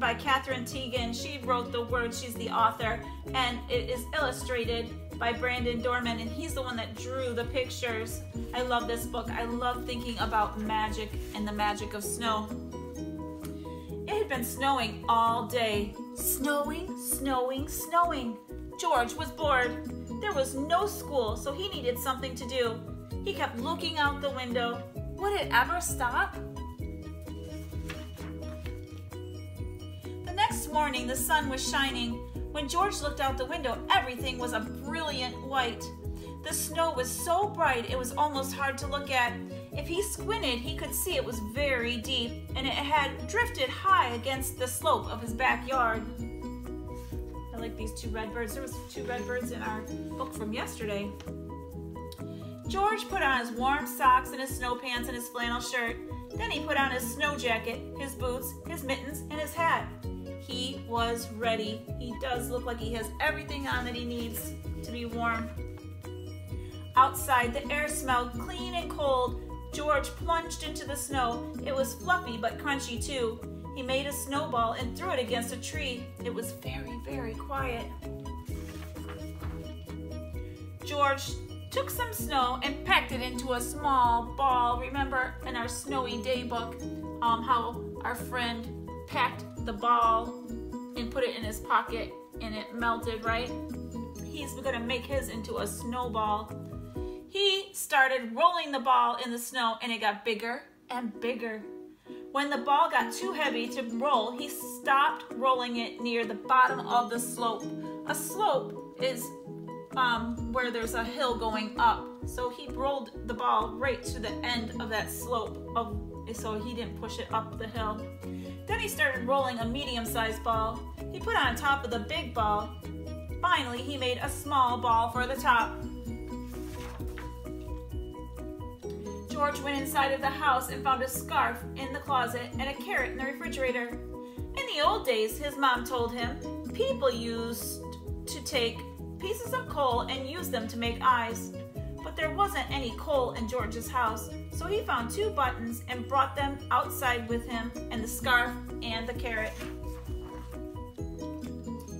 by Catherine Teagan. She wrote the words, she's the author, and it is illustrated by Brandon Dorman, and he's the one that drew the pictures. I love this book. I love thinking about magic and the magic of snow. It had been snowing all day. Snowing, snowing, snowing. George was bored. There was no school, so he needed something to do. He kept looking out the window. Would it ever stop? The next morning, the sun was shining. When George looked out the window, everything was a brilliant white. The snow was so bright, it was almost hard to look at. If he squinted, he could see it was very deep, and it had drifted high against the slope of his backyard. I like these two redbirds. There was two redbirds in our book from yesterday. George put on his warm socks and his snow pants and his flannel shirt. Then he put on his snow jacket, his boots, his mittens, and his hat. He was ready. He does look like he has everything on that he needs to be warm. Outside, the air smelled clean and cold. George plunged into the snow. It was fluffy but crunchy too. He made a snowball and threw it against a tree. It was very, very quiet. George took some snow and packed it into a small ball. Remember in our snowy day book how our friend packed the ball and put it in his pocket and it melted, right? He's gonna make his into a snowball. He started rolling the ball in the snow and it got bigger and bigger. When the ball got too heavy to roll, he stopped rolling it near the bottom of the slope. A slope is where there's a hill going up. So he rolled the ball right to the end of that slope, so he didn't push it up the hill. Then he started rolling a medium-sized ball. He put on top of the big ball. Finally, he made a small ball for the top. George went inside of the house and found a scarf in the closet and a carrot in the refrigerator. In the old days, his mom told him, people used to take pieces of coal and use them to make eyes. But there wasn't any coal in George's house, so he found 2 buttons and brought them outside with him, and the scarf and the carrot.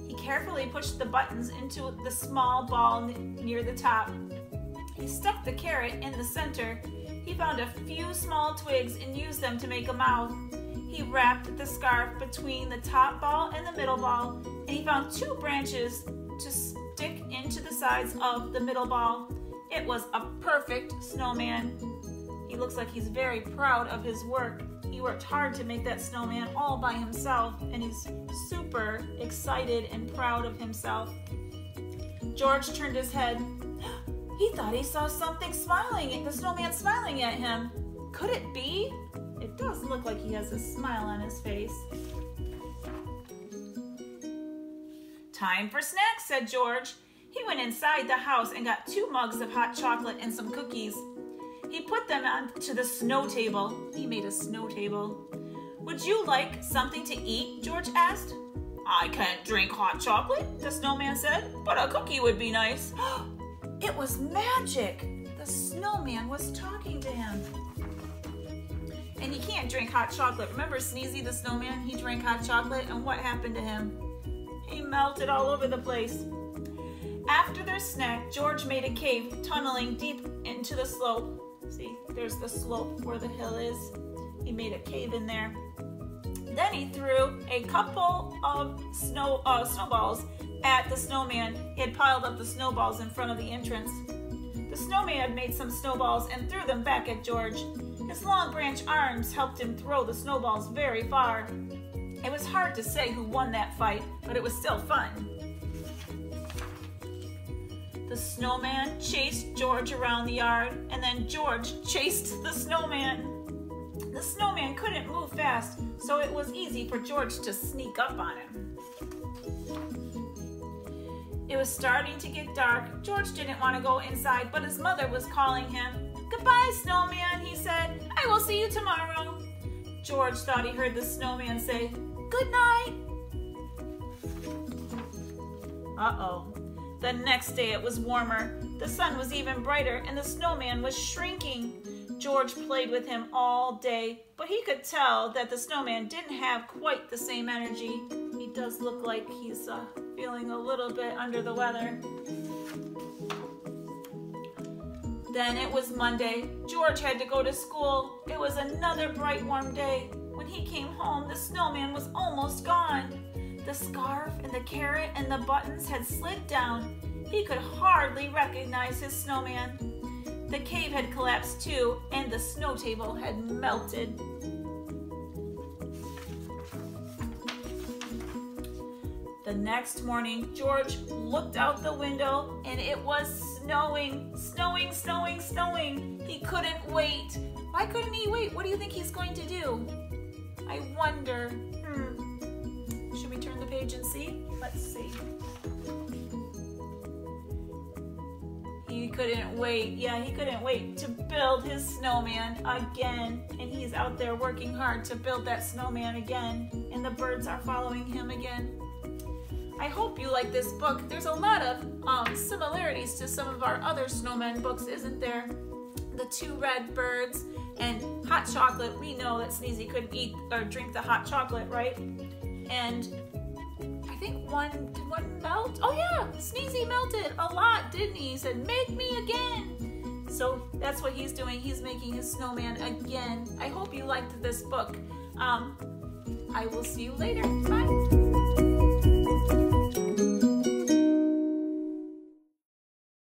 He carefully pushed the buttons into the small ball near the top. He stuck the carrot in the center. He found a few small twigs and used them to make a mouth. He wrapped the scarf between the top ball and the middle ball, and he found 2 branches to stick into the sides of the middle ball. It was a perfect snowman. He looks like he's very proud of his work. He worked hard to make that snowman all by himself, and he's super excited and proud of himself. George turned his head. He thought he saw something smiling, the snowman smiling at him. Could it be? It does look like he has a smile on his face. Time for snacks, said George. He went inside the house and got 2 mugs of hot chocolate and some cookies. He put them onto the snow table. He made a snow table. Would you like something to eat? George asked. I can't drink hot chocolate, the snowman said, but a cookie would be nice. It was magic. The snowman was talking to him. And he can't drink hot chocolate. Remember Sneezy the snowman? He drank hot chocolate, and what happened to him? He melted all over the place. After their snack, George made a cave, tunneling deep into the slope. See, there's the slope where the hill is. He made a cave in there. Then he threw a couple of snowballs at the snowman. He had piled up the snowballs in front of the entrance. The snowman made some snowballs and threw them back at George. His long branch arms helped him throw the snowballs very far. It was hard to say who won that fight, but it was still fun. The snowman chased George around the yard, and then George chased the snowman. The snowman couldn't move fast, so it was easy for George to sneak up on him. It was starting to get dark. George didn't want to go inside, but his mother was calling him. Goodbye, snowman, he said. I will see you tomorrow. George thought he heard the snowman say, good night. Uh-oh. The next day it was warmer. The sun was even brighter and the snowman was shrinking. George played with him all day, but he could tell that the snowman didn't have quite the same energy. He does look like he's feeling a little bit under the weather. Then it was Monday. George had to go to school. It was another bright, warm day. When he came home, the snowman was almost gone. The scarf and the carrot and the buttons had slid down. He could hardly recognize his snowman. The cave had collapsed too, and the snow table had melted. The next morning, George looked out the window and it was snowing, snowing, snowing, snowing. He couldn't wait. Why couldn't he wait? What do you think he's going to do? I wonder. Should we turn the page and see? Let's see. He couldn't wait. Yeah, he couldn't wait to build his snowman again. And he's out there working hard to build that snowman again. And the birds are following him again. I hope you like this book. There's a lot of similarities to some of our other snowman books, isn't there? The two red birds and hot chocolate. We know that Sneezy couldn't eat or drink the hot chocolate, right? And I think one melt? Oh yeah, Sneezy melted a lot, didn't he? He said, "Make me again." So that's what he's doing. He's making his snowman again. I hope you liked this book. I will see you later. Bye.